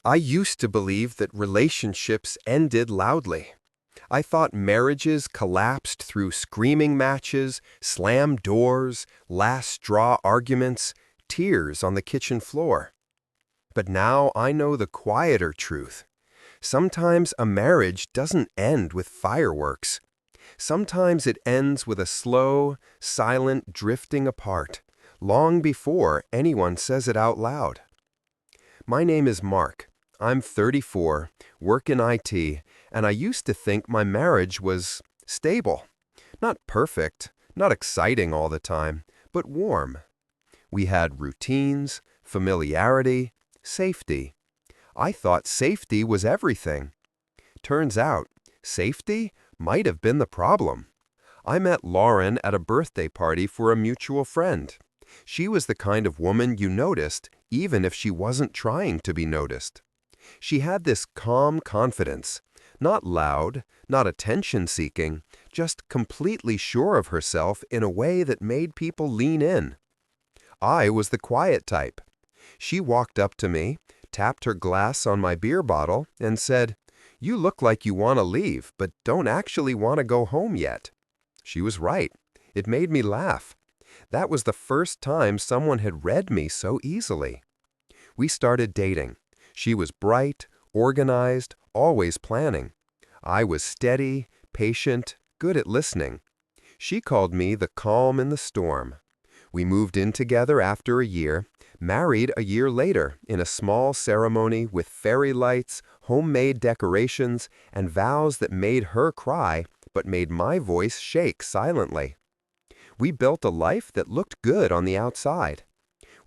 I used to believe that relationships ended loudly. I thought marriages collapsed through screaming matches, slammed doors, last straw arguments, tears on the kitchen floor. But now I know the quieter truth. Sometimes a marriage doesn't end with fireworks. Sometimes it ends with a slow, silent drifting apart, long before anyone says it out loud. My name is Mark. I'm 34, work in IT, and I used to think my marriage was stable. Not perfect, not exciting all the time, but warm. We had routines, familiarity, safety. I thought safety was everything. Turns out, safety might have been the problem. I met Lauren at a birthday party for a mutual friend. She was the kind of woman you noticed even if she wasn't trying to be noticed. She had this calm confidence, not loud, not attention-seeking, just completely sure of herself in a way that made people lean in. I was the quiet type. She walked up to me, tapped her glass on my beer bottle, and said, "You look like you want to leave, but don't actually want to go home yet." She was right. It made me laugh. That was the first time someone had read me so easily. We started dating. She was bright, organized, always planning. I was steady, patient, good at listening. She called me the calm in the storm. We moved in together after a year, married a year later in a small ceremony with fairy lights, homemade decorations, and vows that made her cry but made my voice shake silently. We built a life that looked good on the outside.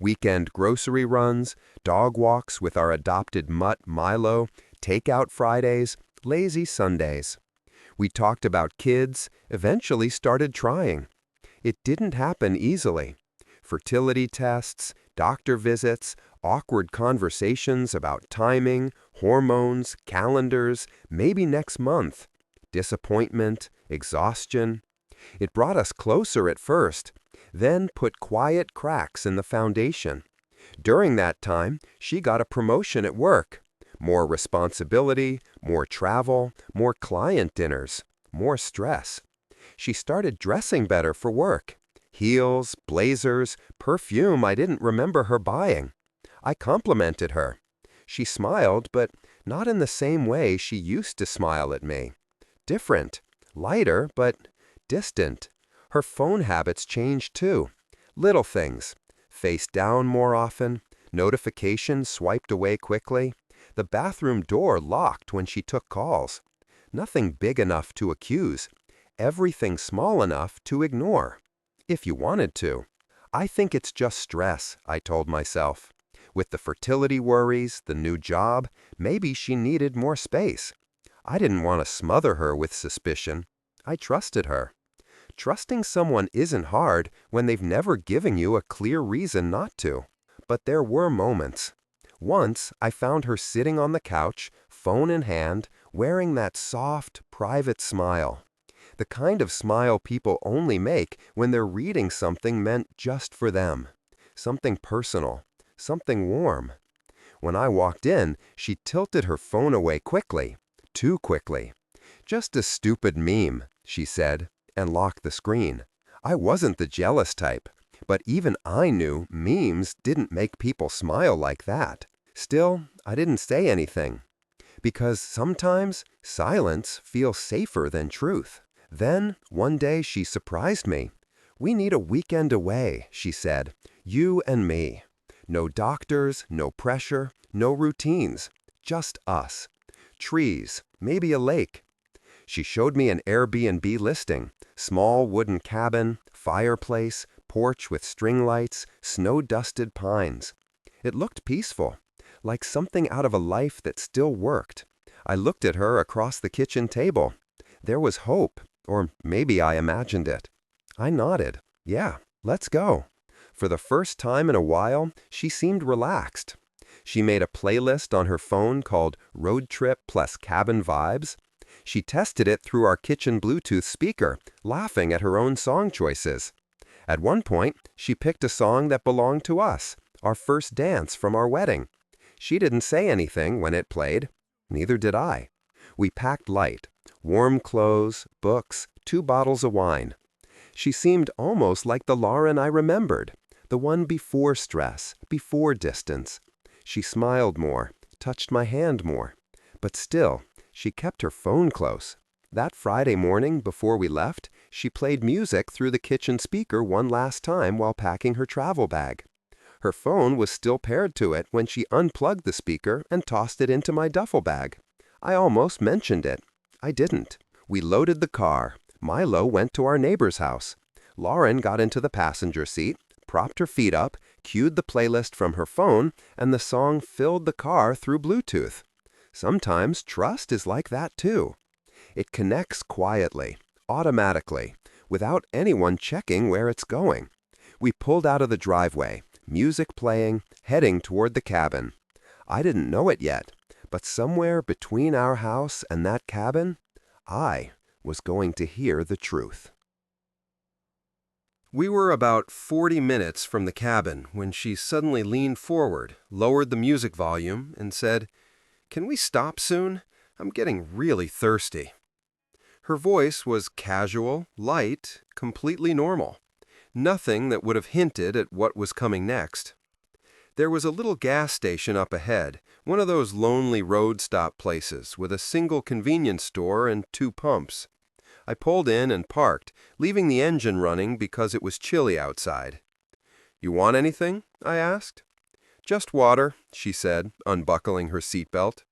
Weekend grocery runs, dog walks with our adopted mutt Milo, takeout Fridays, lazy Sundays. We talked about kids, eventually started trying. It didn't happen easily. Fertility tests, doctor visits, awkward conversations about timing, hormones, calendars, maybe next month. Disappointment, exhaustion. It brought us closer at first, then put quiet cracks in the foundation. During that time, she got a promotion at work. More responsibility, more travel, more client dinners, more stress. She started dressing better for work. Heels, blazers, perfume I didn't remember her buying. I complimented her. She smiled, but not in the same way she used to smile at me. Different, lighter, but distant. Her phone habits changed too. Little things. Face down more often, notifications swiped away quickly, the bathroom door locked when she took calls. Nothing big enough to accuse, everything small enough to ignore. If you wanted to. I think it's just stress, I told myself. With the fertility worries, the new job, maybe she needed more space. I didn't want to smother her with suspicion. I trusted her. Trusting someone isn't hard when they've never given you a clear reason not to. But there were moments. Once, I found her sitting on the couch, phone in hand, wearing that soft, private smile. The kind of smile people only make when they're reading something meant just for them. Something personal, something warm. When I walked in, she tilted her phone away quickly. Too quickly. "Just a stupid meme," she said, and locked the screen. I wasn't the jealous type, but even I knew memes didn't make people smile like that. Still, I didn't say anything. Because sometimes silence feels safer than truth. Then, one day she surprised me. "We need a weekend away," she said. "You and me. No doctors, no pressure, no routines. Just us. Trees, maybe a lake." She showed me an Airbnb listing. Small wooden cabin, fireplace, porch with string lights, snow-dusted pines. It looked peaceful, like something out of a life that still worked. I looked at her across the kitchen table. There was hope, or maybe I imagined it. I nodded. "Yeah, let's go." For the first time in a while, she seemed relaxed. She made a playlist on her phone called Road Trip plus Cabin Vibes. She tested it through our kitchen Bluetooth speaker, laughing at her own song choices. At one point, she picked a song that belonged to us, our first dance from our wedding. She didn't say anything when it played. Neither did I. We packed light. Warm clothes, books, 2 bottles of wine. She seemed almost like the Lauren I remembered, the one before stress, before distance. She smiled more, touched my hand more. But still, she kept her phone close. That Friday morning before we left, she played music through the kitchen speaker one last time while packing her travel bag. Her phone was still paired to it when she unplugged the speaker and tossed it into my duffel bag. I almost mentioned it. I didn't. We loaded the car. Milo went to our neighbor's house. Lauren got into the passenger seat, propped her feet up, cued the playlist from her phone, and the song filled the car through Bluetooth. Sometimes trust is like that too. It connects quietly, automatically, without anyone checking where it's going. We pulled out of the driveway, music playing, heading toward the cabin. I didn't know it yet, but somewhere between our house and that cabin, I was going to hear the truth. We were about 40 minutes from the cabin when she suddenly leaned forward, lowered the music volume, and said, "Can we stop soon? I'm getting really thirsty." Her voice was casual, light, completely normal. Nothing that would have hinted at what was coming next. There was a little gas station up ahead, one of those lonely road stop places with a single convenience store and 2 pumps. I pulled in and parked, leaving the engine running because it was chilly outside. "You want anything?" I asked. "Just water," she said, unbuckling her seatbelt.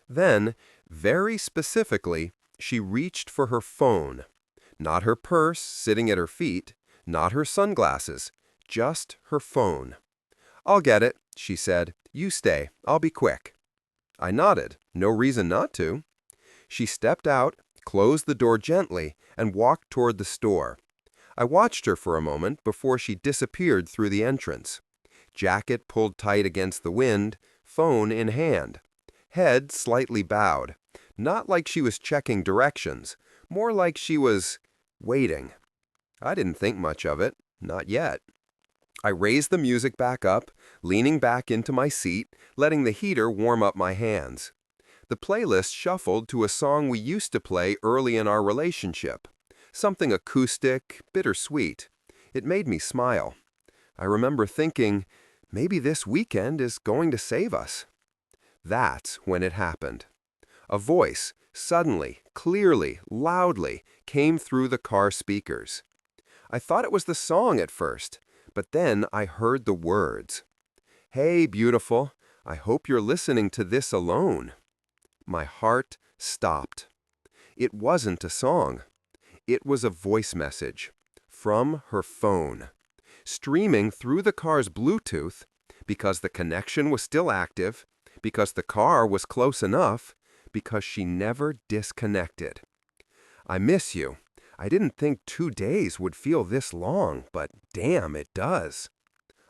Then, very specifically, she reached for her phone. Not her purse sitting at her feet, not her sunglasses, just her phone. "I'll get it," she said. "You stay. I'll be quick." I nodded. No reason not to. She stepped out, closed the door gently, and walked toward the store. I watched her for a moment before she disappeared through the entrance. Jacket pulled tight against the wind, phone in hand. Head slightly bowed. Not like she was checking directions, more like she was waiting. I didn't think much of it, not yet. I raised the music back up, leaning back into my seat, letting the heater warm up my hands. The playlist shuffled to a song we used to play early in our relationship. Something acoustic, bittersweet. It made me smile. I remember thinking, maybe this weekend is going to save us. That's when it happened. A voice, suddenly, clearly, loudly, came through the car speakers. I thought it was the song at first, but then I heard the words. "Hey, beautiful, I hope you're listening to this alone." My heart stopped. It wasn't a song. It was a voice message from her phone, streaming through the car's Bluetooth because the connection was still active, because the car was close enough, because she never disconnected. "I miss you. I didn't think 2 days would feel this long, but damn, it does."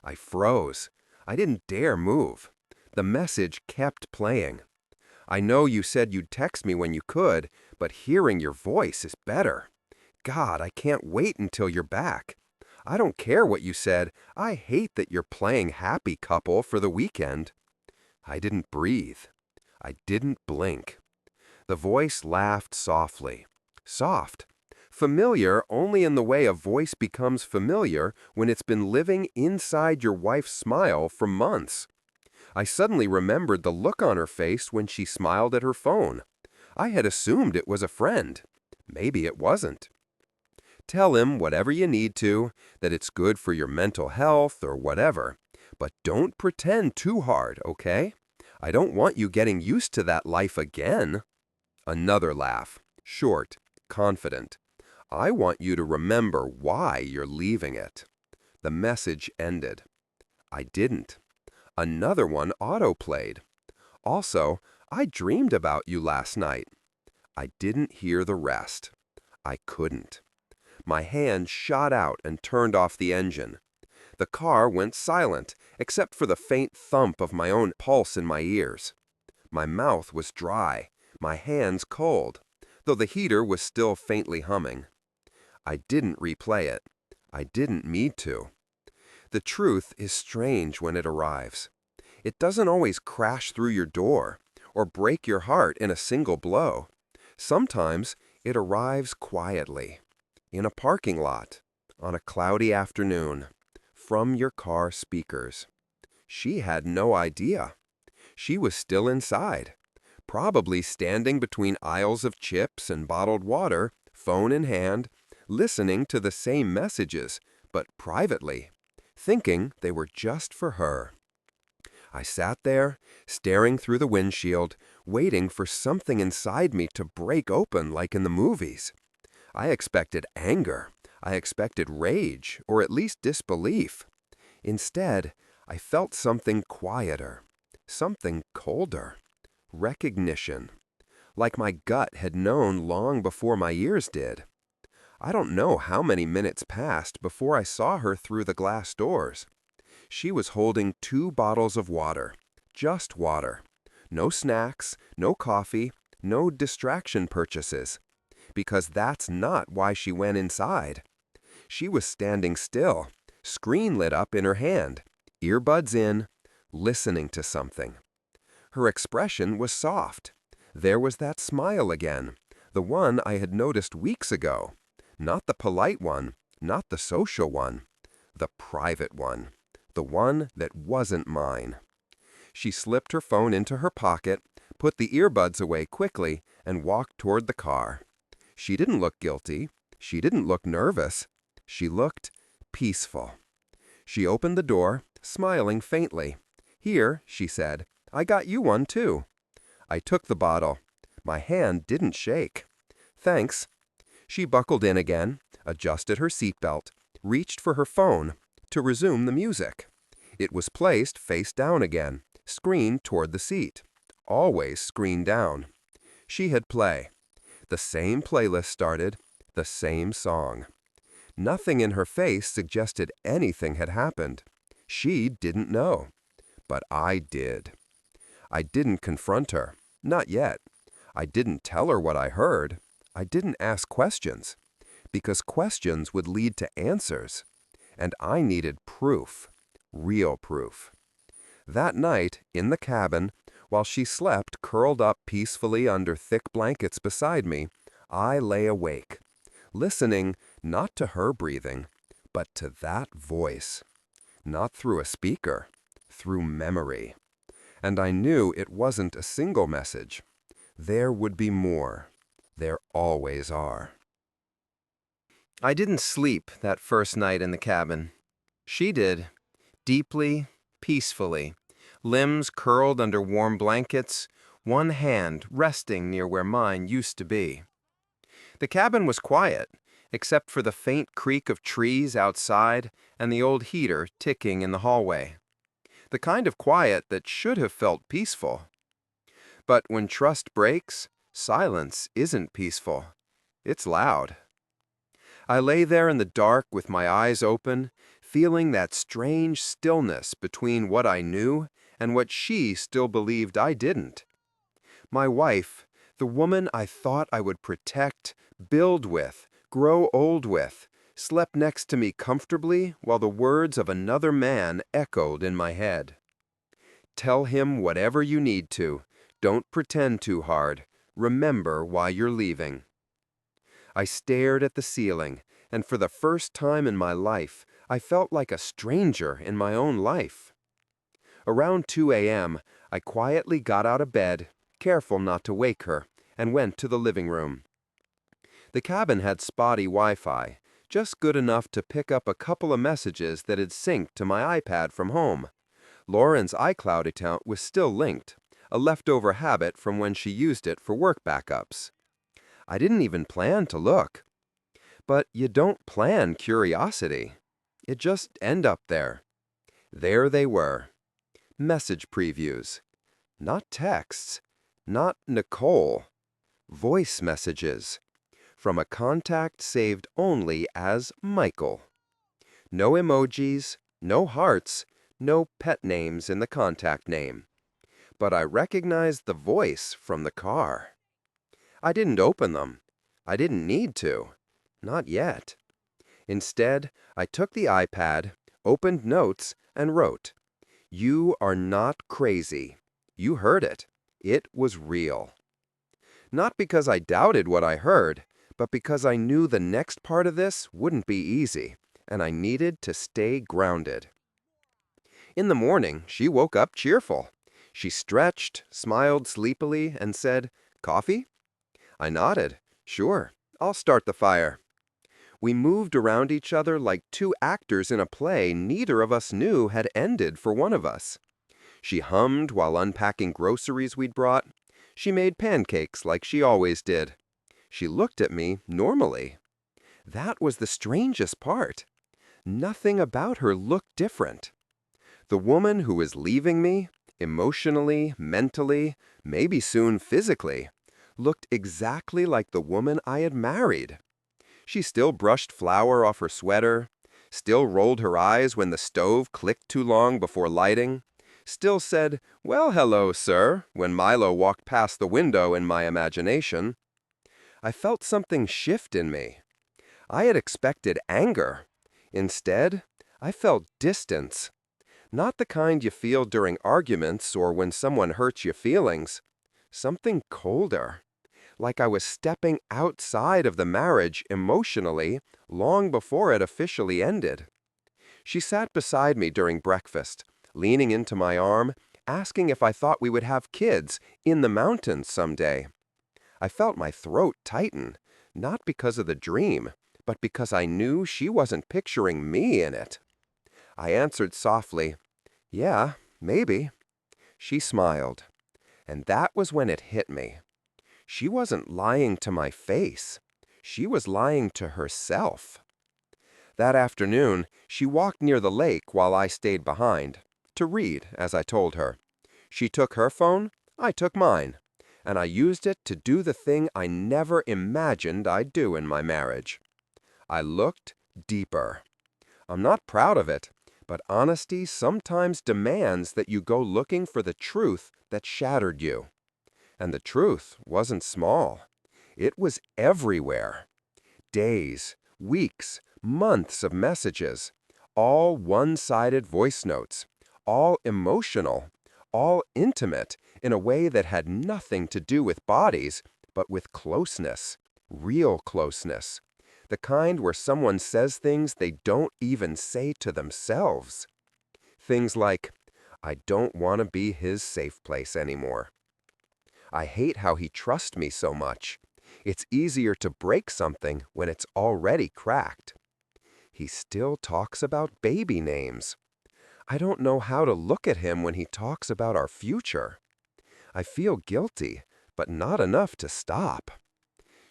I froze. I didn't dare move. The message kept playing. "I know you said you'd text me when you could, but hearing your voice is better. God, I can't wait until you're back. I don't care what you said. I hate that you're playing happy couple for the weekend." I didn't breathe. I didn't blink. The voice laughed softly. Soft. Familiar only in the way a voice becomes familiar when it's been living inside your wife's smile for months. I suddenly remembered the look on her face when she smiled at her phone. I had assumed it was a friend. Maybe it wasn't. Tell him whatever you need to, that it's good for your mental health or whatever. But don't pretend too hard, okay? I don't want you getting used to that life again. Another laugh. Short, confident. "I want you to remember why you're leaving it." The message ended. I didn't. Another one auto-played. "Also, I dreamed about you last night." I didn't hear the rest. I couldn't. My hand shot out and turned off the engine. The car went silent, except for the faint thump of my own pulse in my ears. My mouth was dry, my hands cold, though the heater was still faintly humming. I didn't replay it. I didn't need to. The truth is strange when it arrives. It doesn't always crash through your door or break your heart in a single blow. Sometimes it arrives quietly, in a parking lot, on a cloudy afternoon, from your car speakers. She had no idea. She was still inside, probably standing between aisles of chips and bottled water, phone in hand, listening to the same messages, but privately, thinking they were just for her. I sat there, staring through the windshield, waiting for something inside me to break open like in the movies. I expected anger. I expected rage, or at least disbelief. Instead, I felt something quieter, something colder. Recognition. Like my gut had known long before my ears did. I don't know how many minutes passed before I saw her through the glass doors. She was holding 2 bottles of water. Just water. No snacks, no coffee, no distraction purchases. Because that's not why she went inside. She was standing still, screen lit up in her hand, earbuds in, listening to something. Her expression was soft. There was that smile again, the one I had noticed weeks ago. Not the polite one, not the social one, the private one, the one that wasn't mine. She slipped her phone into her pocket, put the earbuds away quickly, and walked toward the car. She didn't look guilty. She didn't look nervous. She looked peaceful. She opened the door, smiling faintly. "Here," she said, "I got you one too." I took the bottle. My hand didn't shake. "Thanks." She buckled in again, adjusted her seatbelt, reached for her phone to resume the music. It was placed face down again, screen toward the seat. Always screen down. She hit play. The same playlist started, the same song. Nothing in her face suggested anything had happened. She didn't know. But I did. I didn't confront her. Not yet. I didn't tell her what I heard. I didn't ask questions. Because questions would lead to answers. And I needed proof. Real proof. That night, in the cabin, while she slept curled up peacefully under thick blankets beside me, I lay awake, listening not to her breathing, but to that voice. Not through a speaker, through memory. And I knew it wasn't a single message. There would be more. There always are. I didn't sleep that first night in the cabin. She did, deeply, peacefully, limbs curled under warm blankets, one hand resting near where mine used to be. The cabin was quiet, except for the faint creak of trees outside and the old heater ticking in the hallway. The kind of quiet that should have felt peaceful. But when trust breaks, silence isn't peaceful. It's loud. I lay there in the dark with my eyes open, feeling that strange stillness between what I knew and what she still believed I didn't. My wife, the woman I thought I would protect, build with, grow old with, slept next to me comfortably while the words of another man echoed in my head. Tell him whatever you need to. Don't pretend too hard. Remember why you're leaving. I stared at the ceiling, and for the first time in my life, I felt like a stranger in my own life. Around 2 a.m., I quietly got out of bed, careful not to wake her, and went to the living room. The cabin had spotty Wi-Fi, just good enough to pick up a couple of messages that had synced to my iPad from home. Lauren's iCloud account was still linked, a leftover habit from when she used it for work backups. I didn't even plan to look. But you don't plan curiosity. It just ends up there. There they were. Message previews. Not texts. Not Nicole. Voice messages. From a contact saved only as Michael. No emojis, no hearts, no pet names in the contact name. But I recognized the voice from the car. I didn't open them. I didn't need to. Not yet. Instead, I took the iPad, opened Notes, and wrote, You are not crazy. You heard it. It was real. Not because I doubted what I heard, but because I knew the next part of this wouldn't be easy, and I needed to stay grounded. In the morning, she woke up cheerful. She stretched, smiled sleepily, and said, "Coffee?" I nodded. "Sure, I'll start the fire." We moved around each other like two actors in a play neither of us knew had ended for one of us. She hummed while unpacking groceries we'd brought. She made pancakes like she always did. She looked at me normally. That was the strangest part. Nothing about her looked different. The woman who was leaving me, emotionally, mentally, maybe soon physically, looked exactly like the woman I had married. She still brushed flour off her sweater, still rolled her eyes when the stove clicked too long before lighting, still said, "Well, hello, sir," when Milo walked past the window in my imagination. I felt something shift in me. I had expected anger. Instead, I felt distance. Not the kind you feel during arguments or when someone hurts your feelings. Something colder. Like I was stepping outside of the marriage emotionally long before it officially ended. She sat beside me during breakfast, leaning into my arm, asking if I thought we would have kids in the mountains someday. I felt my throat tighten, not because of the dream, but because I knew she wasn't picturing me in it. I answered softly, "Yeah, maybe." She smiled, and that was when it hit me. She wasn't lying to my face. She was lying to herself. That afternoon, she walked near the lake while I stayed behind, to read, as I told her. She took her phone, I took mine, and I used it to do the thing I never imagined I'd do in my marriage. I looked deeper. I'm not proud of it, but honesty sometimes demands that you go looking for the truth that shattered you. And the truth wasn't small. It was everywhere. Days, weeks, months of messages, all one-sided voice notes, all emotional, all intimate in a way that had nothing to do with bodies, but with closeness, real closeness, the kind where someone says things they don't even say to themselves. Things like, "I don't want to be his safe place anymore. I hate how he trusts me so much. It's easier to break something when it's already cracked. He still talks about baby names. I don't know how to look at him when he talks about our future. I feel guilty, but not enough to stop."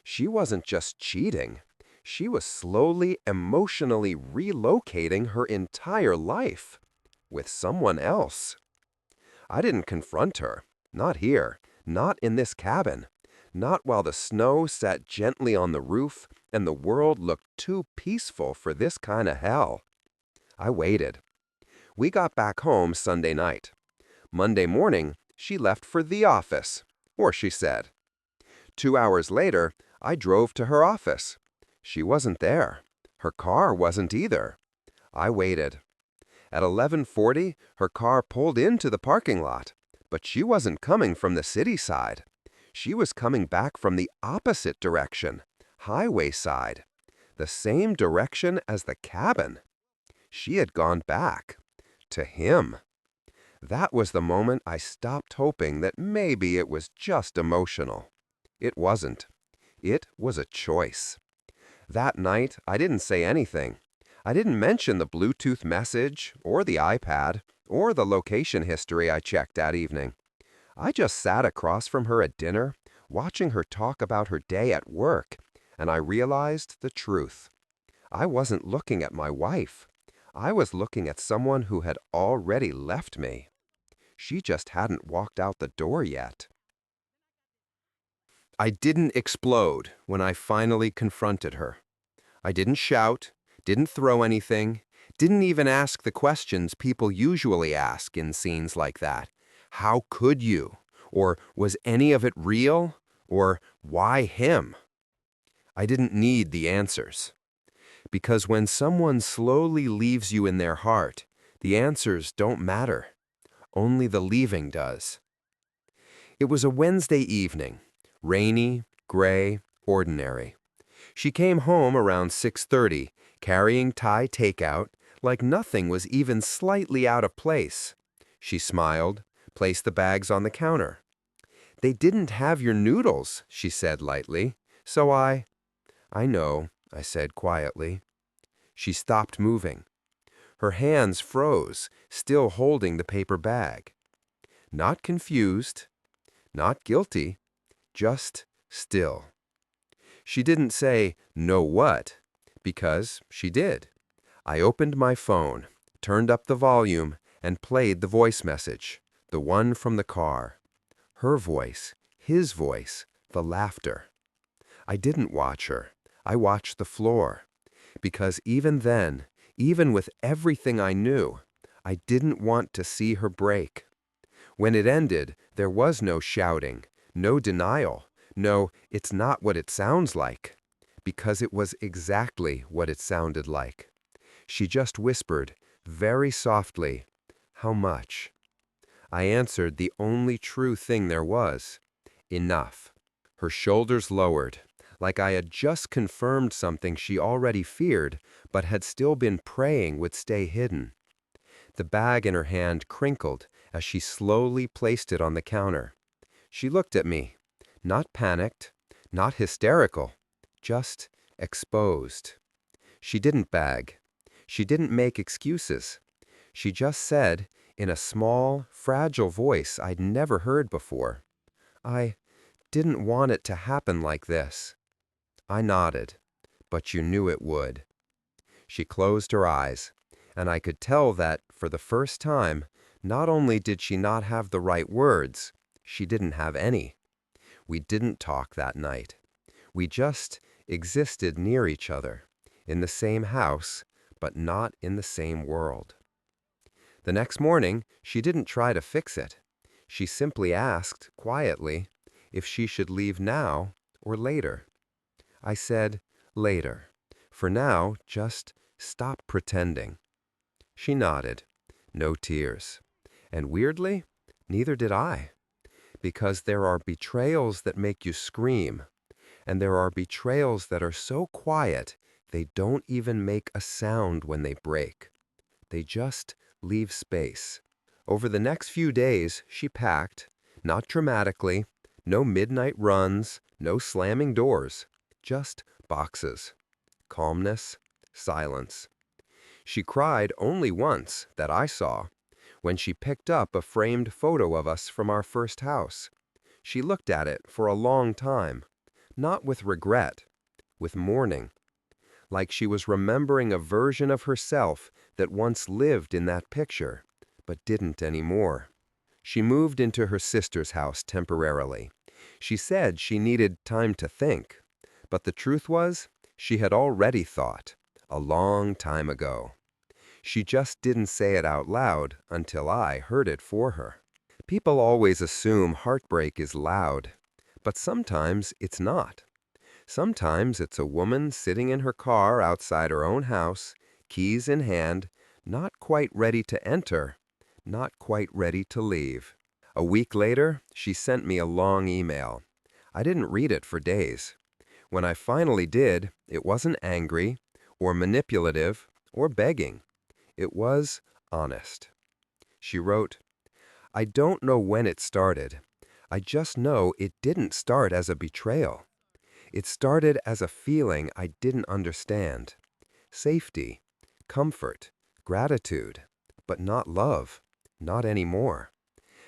She wasn't just cheating. She was slowly, emotionally relocating her entire life with someone else. I didn't confront her. Not here. Not in this cabin. Not while the snow sat gently on the roof and the world looked too peaceful for this kind of hell. I waited. We got back home Sunday night. Monday morning, she left for the office, or she said. 2 hours later, I drove to her office. She wasn't there. Her car wasn't either. I waited. At 11:40, her car pulled into the parking lot, but she wasn't coming from the city side. She was coming back from the opposite direction, highway side, the same direction as the cabin. She had gone back to him. That was the moment I stopped hoping that maybe it was just emotional. It wasn't. It was a choice. That night, I didn't say anything. I didn't mention the Bluetooth message, or the iPad, or the location history I checked that evening. I just sat across from her at dinner, watching her talk about her day at work, and I realized the truth. I wasn't looking at my wife. I was looking at someone who had already left me. She just hadn't walked out the door yet. I didn't explode when I finally confronted her. I didn't shout, didn't throw anything, didn't even ask the questions people usually ask in scenes like that. How could you? Or was any of it real? Or why him? I didn't need the answers. Because when someone slowly leaves you in their heart, the answers don't matter. Only the leaving does. It was a Wednesday evening, rainy, gray, ordinary. She came home around 6:30, carrying Thai takeout, like nothing was even slightly out of place. She smiled, placed the bags on the counter. "They didn't have your noodles," she said lightly, "so I know," I said quietly. She stopped moving. Her hands froze, still holding the paper bag. Not confused, not guilty, just still. She didn't say, "Know what?" because she did. I opened my phone, turned up the volume, and played the voice message, the one from the car. Her voice, his voice, the laughter. I didn't watch her. I watched the floor. Because even then, even with everything I knew, I didn't want to see her break. When it ended, there was no shouting, no denial, no, "It's not what it sounds like," because it was exactly what it sounded like. She just whispered, very softly, "How much?" I answered the only true thing there was, "Enough." Her shoulders lowered, like I had just confirmed something she already feared, but had still been praying would stay hidden. The bag in her hand crinkled as she slowly placed it on the counter. She looked at me, not panicked, not hysterical, just exposed. She didn't beg. She didn't make excuses. She just said, in a small, fragile voice I'd never heard before, "I didn't want it to happen like this." I nodded, "But you knew it would." She closed her eyes, and I could tell that, for the first time, not only did she not have the right words, she didn't have any. We didn't talk that night. We just existed near each other, in the same house, but not in the same world. The next morning, she didn't try to fix it. She simply asked, quietly, if she should leave now or later. I said, "Later. For now, just stop pretending." She nodded. No tears. And weirdly, neither did I. Because there are betrayals that make you scream, and there are betrayals that are so quiet they don't even make a sound when they break. They just leave space. Over the next few days, she packed, not dramatically, no midnight runs, no slamming doors, just boxes. Calmness, silence. She cried only once, that I saw, when she picked up a framed photo of us from our first house. She looked at it for a long time, not with regret, with mourning, like she was remembering a version of herself that once lived in that picture, but didn't anymore. She moved into her sister's house temporarily. She said she needed time to think, but the truth was, she had already thought, a long time ago. She just didn't say it out loud until I heard it for her. People always assume heartbreak is loud, but sometimes it's not. Sometimes it's a woman sitting in her car outside her own house, keys in hand, not quite ready to enter, not quite ready to leave. A week later, she sent me a long email. I didn't read it for days. When I finally did, it wasn't angry, or manipulative, or begging. It was honest. She wrote, "I don't know when it started. I just know it didn't start as a betrayal. It started as a feeling I didn't understand. Safety, comfort, gratitude, but not love, not anymore.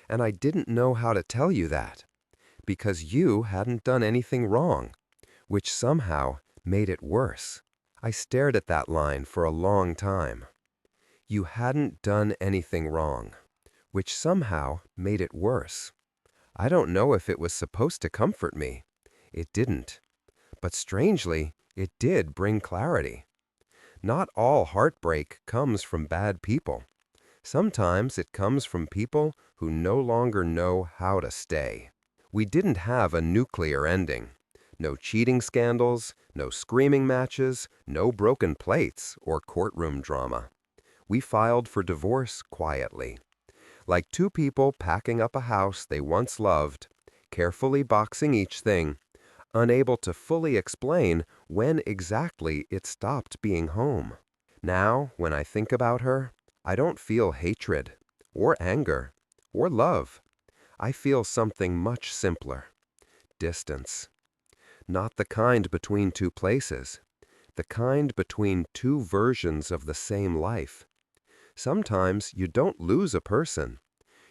And I didn't know how to tell you that, because you hadn't done anything wrong, which somehow made it worse." I stared at that line for a long time. You hadn't done anything wrong, which somehow made it worse. I don't know if it was supposed to comfort me. It didn't. But strangely, it did bring clarity. Not all heartbreak comes from bad people. Sometimes it comes from people who no longer know how to stay. We didn't have a nuclear ending. No cheating scandals, no screaming matches, no broken plates or courtroom drama. We filed for divorce quietly. like two people packing up a house they once loved, carefully boxing each thing, unable to fully explain when exactly it stopped being home. Now, when I think about her, I don't feel hatred, or anger, or love. I feel something much simpler: distance. Not the kind between two places, the kind between two versions of the same life. Sometimes you don't lose a person,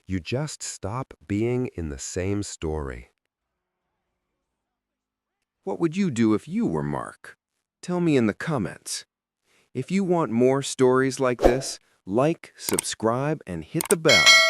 you just stop being in the same story. What would you do if you were Mark? Tell me in the comments. If you want more stories like this, like, subscribe, and hit the bell.